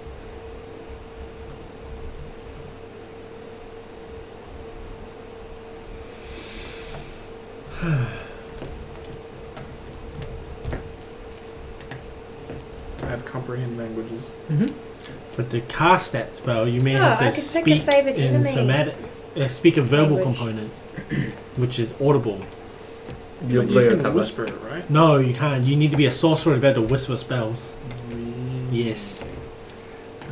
I have comprehend languages. Mm-hmm. But to cast that spell, you may Oh, have to I could pick a speak favourite in enemy somatic, speak a verbal language. component, which is audible. You, blow your can tablet. whisper it, right? No, you can't. You need to be a sorcerer to be able to whisper spells. Yes.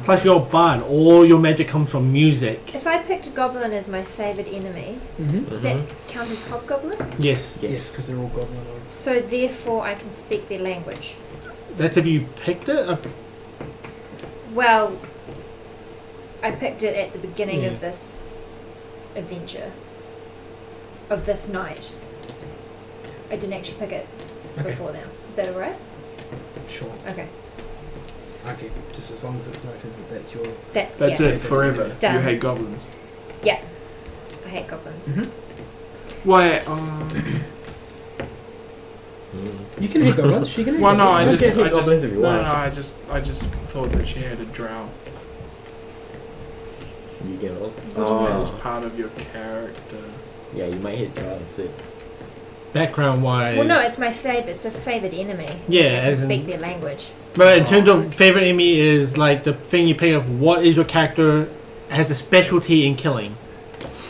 Plus, you're a bard. All your magic comes from music. If I picked Goblin as my favourite enemy, Mm-hmm. does that count as Hobgoblin? Yes. Yes, because they're all goblinoids. So therefore I can speak their language. That's if you picked it. Well, I picked it at the beginning Yeah. of this adventure. Of this night. I didn't actually pick it Okay, before now. Is that alright? sure. Okay. Okay, just as long as it's noted that that's your... That's That's yeah. it forever. Done. You hate goblins. Yeah. I hate goblins. Mm-hmm. Wait. You can hate goblins. She can hate Well, no, I goblins. You just, can hate goblins if you no, want. no, I just thought that she had a drow. You can As also. part of your character. Yeah, you might hit drow instead. Background wise. Well, no, it's my favourite. It's a favourite enemy. Yeah, So I can as in- speak their language. But in terms of favorite enemy, is like the thing you pick of what is your character has a specialty in killing.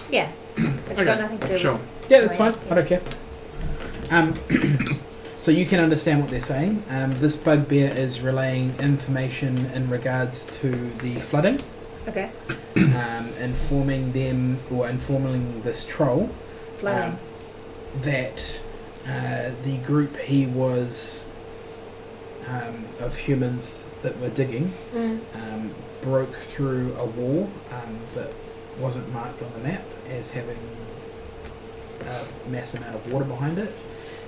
Yeah. It's Okay, got nothing to do Sure. with... Yeah, that's Right, fine. I don't care. So you can understand what they're saying. This bugbear is relaying information in regards to the flooding, Okay. informing them or informing this troll Flooding. that the group he was of humans that were digging broke through a wall that wasn't marked on the map as having a mass amount of water behind it.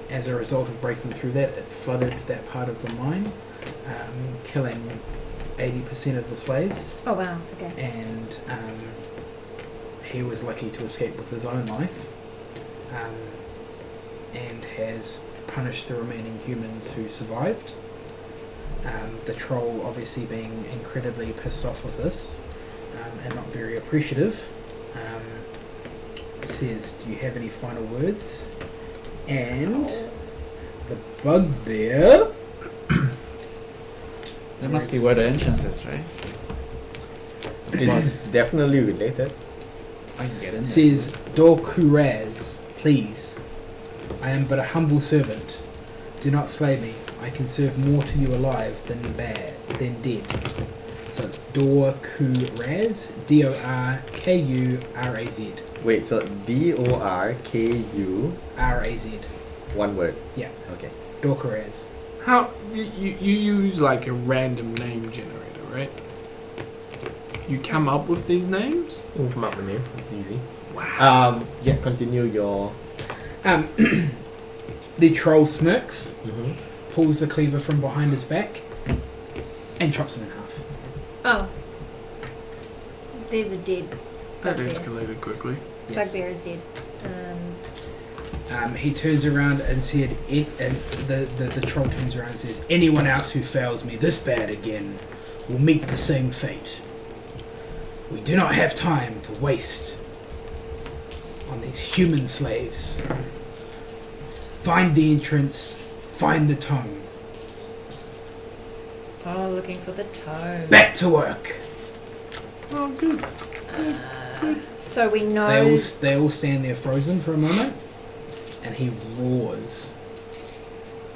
As a result of breaking through that, it flooded that part of the mine, killing 80% of the slaves, Oh, wow. Okay. and he was lucky to escape with his own life, and has punished the remaining humans who survived. The troll obviously being incredibly pissed off with this, and not very appreciative, says, "Do you have any final words?" And the bugbear... That must be where the entrance is, right? It's definitely related. I can get in there. says, "Dorkuraz, please. I am but a humble servant. Do not slay me. I can serve more to you alive than dead." So it's Dorkuraz, Dorkuraz, Wait, so DORKU, R-A-Z, one word. Yeah. Okay. Dorkuraz. How you use like a random name generator, right? You come up with these names? We'll come up with a name. It's easy. Wow. Yeah, continue your. The troll smirks, Mhm. pulls the cleaver from behind his back, and chops him in half. Oh. There's a dead That bugbear. escalated quickly. Yes. Bugbear is dead. He turns around and said, and the troll turns around and says, "Anyone else who fails me this bad again will meet the same fate. We do not have time to waste on these human slaves. Find the entrance, find the tome. Oh, looking for the tome. Back to work." Oh, good. So we know... They all stand there frozen for a moment, and he roars.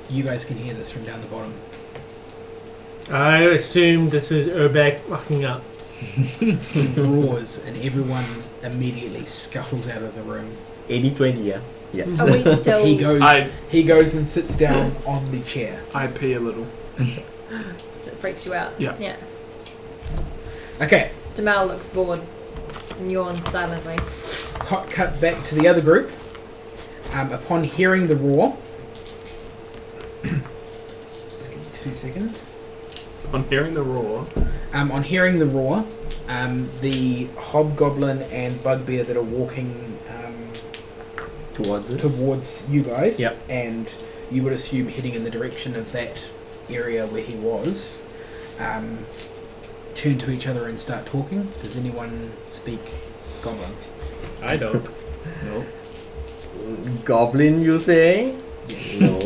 You guys can hear this from down the bottom. I assume this is Urbag fucking up. He roars, and everyone immediately scuttles out of the room. 80-20, yeah? Yeah. Are we still... He goes. I- He goes and sits down on the chair. I pee a little. That freaks you out. Yeah. Yeah. Okay, Demal looks bored and yawns silently. hot cut back to the other group. Upon hearing the roar, just give me 2 seconds. On hearing the roar, On hearing the roar, the hobgoblin and bugbear that are walking towards you guys, Yep. and you would assume heading in the direction of that area where he was, turn to each other and start talking. Does anyone speak Goblin? I don't. No. Goblin, you say? No.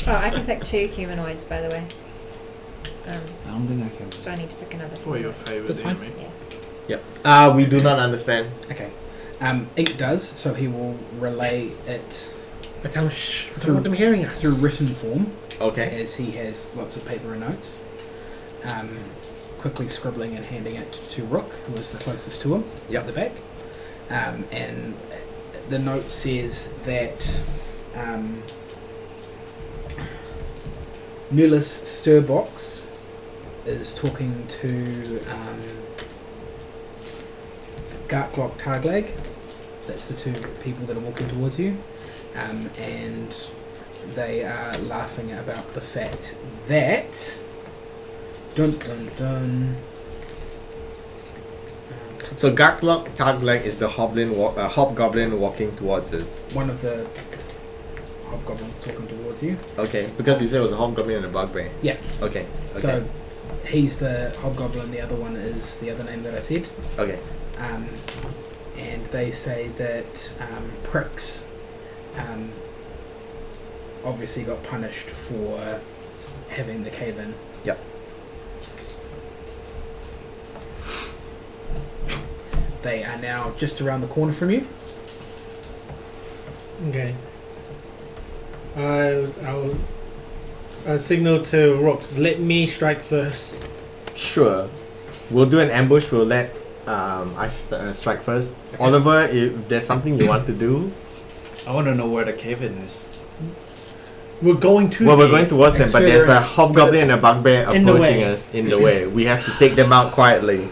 Oh, I can pick 2 humanoids, by the way. I don't think I can. So I need to pick another for your form. favourite That's fine. enemy. Yeah. Yep. We do not understand. Okay. Ink does, so he will relay it But tell through them hearing us. through written form, Okay. as he has lots of paper and notes. Quickly scribbling and handing it to Rook, who is the closest to him, Yep. at the back. And the note says that Nulis Sturbox is talking to Garklock Targlag. That's the 2 people that are walking towards you. And they are laughing about the fact that... Dun dun dun. So Garklock Targlag is the hobgoblin walking towards us. One of the hobgoblins talking towards you. Okay, because you said it was a hobgoblin and a bugbear. Yeah. Okay. So he's the hobgoblin, the other one is the other name that I said. Okay. And they say that pricks obviously got punished for having the cave in. Yep. They are now just around the corner from you. Okay. I'll signal to Rook. Let me strike first. Sure. We'll do an ambush. We'll let I strike first. Okay. Oliver, if there's something you want to do. I want to know where the cave-in is. We're going to. Well, we're going towards them, It's but there's further a hobgoblin and a bugbear in the approaching way. us in the way. We have to take them out quietly.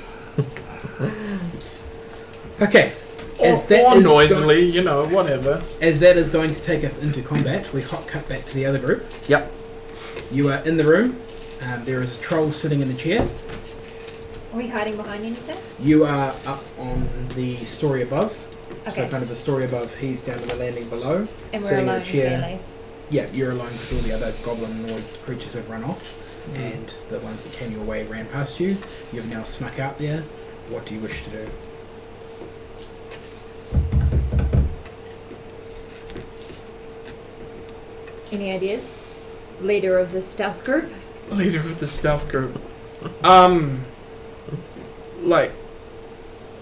Okay. Or noisily, you know, whatever. As that is going to take us into combat, we hot cut back to the other group. Yep. You are in the room. There is a troll sitting in the chair. Are we hiding behind anything? You are up on the story above. So Okay. kind of the story above, he's down in the landing below. And we're sitting in a alone, chair. clearly. Yeah, you're alone because all the other goblinoid creatures have run off. And the ones that came your way ran past you. You've now snuck out there. What do you wish to do? Any ideas? Leader of the stealth group? Leader of the stealth group. Like,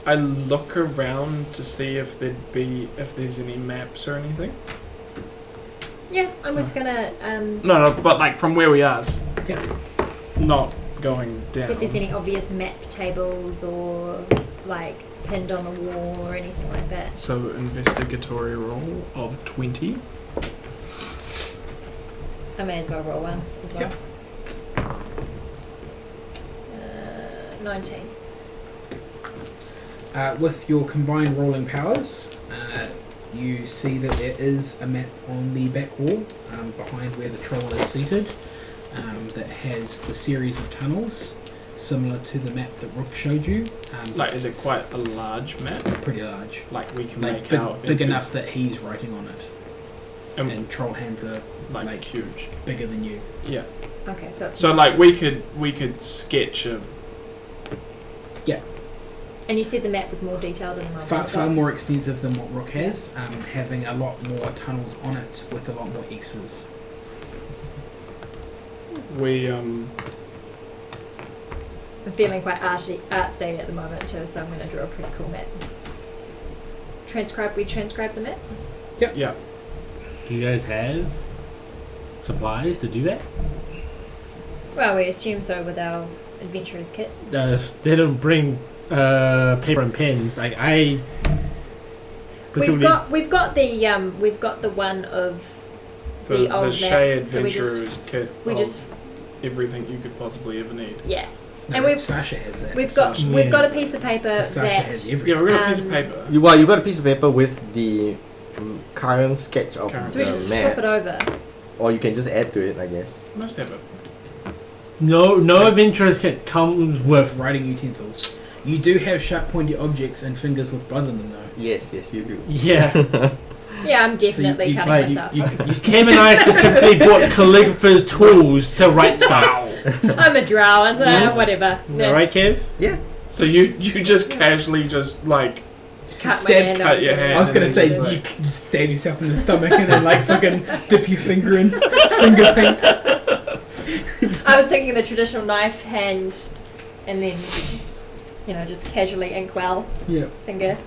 I look around to see if there's any maps or anything. Yeah, I'm just gonna No, but like from where we are, Yeah. not going down. see if there's any obvious map tables or like pinned on the wall or anything like that. So investigatory roll of 20. I may as well roll one as well. Yep. 19. With your combined rolling powers, you see that there is a map on the back wall behind where the troll is seated that has the series of tunnels similar to the map that Rook showed you. Like, is it quite a large map? Pretty large. Like, we can Like make big, out. big enough that he's writing on it. And, And troll hands are like huge. bigger than you. Yeah. Okay, so it's So like we could sketch a. and you said the map was more detailed than the one. Far more extensive than what Rook has, having a lot more tunnels on it with a lot more X's. We I'm feeling quite artsy at the moment too, so I'm going to draw a pretty cool map. We transcribe the map? yeah. Do you guys have supplies to do that? Well, we assume so with our adventurer's kit. They don't bring paper and pens. Like I. We've got the one of the old Shay map, so we Adventurer's kit. we of just everything you could possibly ever need. yeah. And we've Sasha has that. we've got Sasha. we've got a piece of paper Sasha that has Yeah, everything. we've got a piece of Um, paper. you got a piece of paper with the current sketch of Current. so we the just map, flip it over. or you can just add to it, I guess. Must have it. No adventurous kit comes with. Writing utensils. You do have sharp pointy objects and fingers with blood in them though. Yes, you do. Yeah. Yeah, I'm definitely you- cutting like, myself. Kim and I specifically bought calligrapher's tools to write stuff. I'm a drow, so whatever. Yeah. Right, Kev? So you just casually just like Cut my Stab- hand cut off. your hand. I was gonna and say just, you like- can just stab yourself in the stomach and then like fucking dip your finger in finger paint. I was thinking the traditional knife hand, and then just casually inkwell Yeah. finger.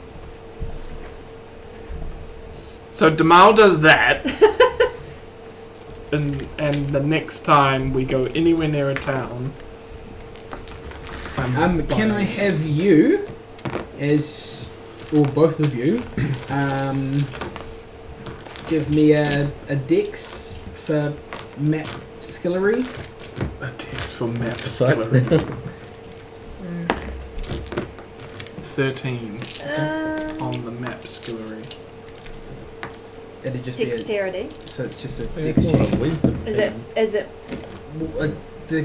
So Damal does that, and the next time we go anywhere near a town, Can I have you, as or both of you, give me a dex for map skillery? a text for map Sorry. skillery. 13 on the map skillery. It'd just be Dexterity. so it's just a It's dex more check. a wisdom. Is it?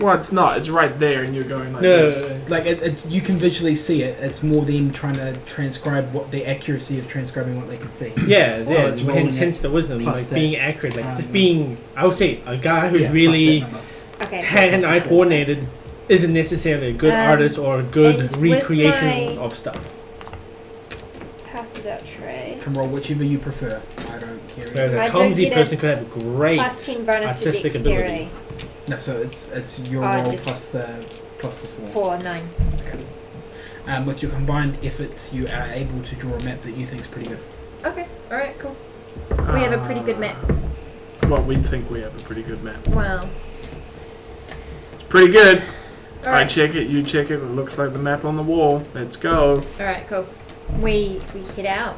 Well, it's not. It's right there, and you're going like No. this. Like you can visually see it. It's more them trying to transcribe what the accuracy of transcribing what they can see. Yeah, So yeah, it's rolling hence the wisdom, plus like that. being accurate, like just being, I would say, a guy who's plus really that number. Okay. hand-eye coordinated isn't necessarily a good artist or a and good with recreation my- of stuff. Pass without trace. Can roll whichever you prefer. I don't care. Whereas I a don't clumsy get person could have a great. Plus 10 bonus to artistic dexterity. No, so it's your Oh, roll just- plus the 4. 4, 9. With your combined efforts, you are able to draw a map that you think is pretty good. Okay. All right. Cool. We have a pretty good map. Well, we think we have a pretty good map. Wow. It's pretty good. All I right. check it. You check it. It looks like the map on the wall. Let's go. All right. Cool. We head out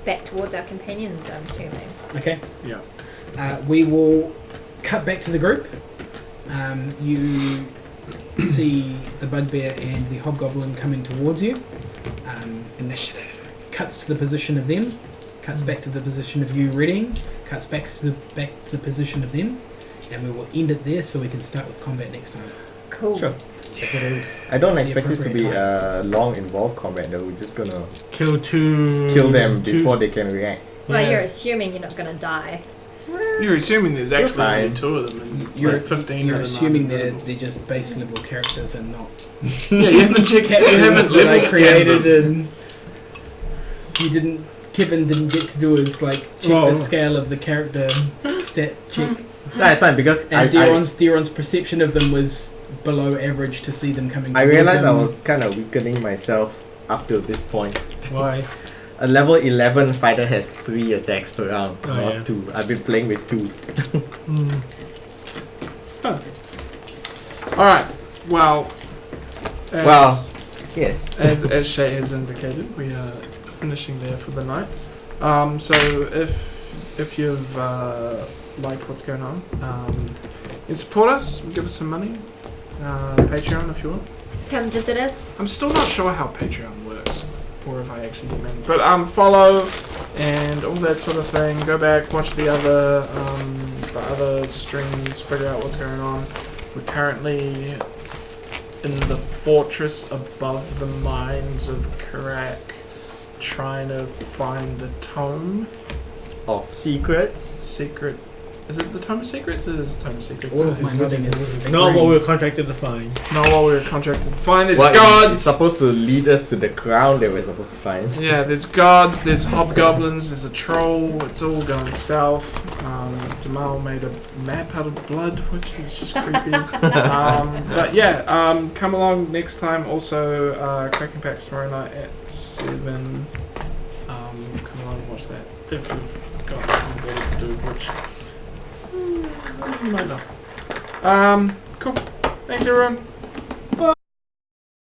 back towards our companions. I'm assuming. Okay. Yeah. We will cut back to the group. You see the bugbear and the hobgoblin coming towards you. Initiative. Cuts to the position of them. Cuts back to the position of you readying. Cuts back to the position of them. And we will end it there so we can start with combat next time. Cool. Sure. As it is. I don't The expect it to be appropriate long involved combat though. We're just gonna Kill two. kill them two- before they can react. Well, Yeah. you're assuming you're not going to die. You're assuming there's actually only fine. 2 of them, and You're, like 15. you're of them assuming are they're invisible. just base level characters and not Yeah, you haven't checked. You haven't that I level scanned created them. and you didn't. Kevin didn't get to do his like check Well- the scale of the character stat check, No, it's fine because and Deron's perception of them was below average to see them coming. I towards realized I him. was kind of weakening myself up till this point. Why? A level 11 fighter has 3 attacks per round, Oh, not yeah. 2. I've been playing with 2. All right. Well. As, Well, yes. as Shay has indicated, we are finishing there for the night. So if you've liked what's going on, you support us. Give us some money. Patreon if you want. Come visit us. I'm still not sure how Patreon works, or if I actually can. But follow and all that sort of thing. Go back, watch the other streams, figure out what's going on. We're currently in the fortress above the mines of Karak, trying to find the Tome. Oh, secrets? Secret. Is it the Tome of Secrets? It is Tome of Secrets. All of my living is Not what we were contracted to find. Not while we were contracted to find. There's Well, gods! It's supposed to lead us to the crown that we're supposed to find. Yeah, there's gods, there's hobgoblins, there's a troll, it's all going south. Jamal made a map out of blood, which is just creepy. But yeah, come along next time. Also, Cracking Packs tomorrow night at 7. Come along and watch that if you've got nothing better to do, which you might not. Cool. Thanks everyone.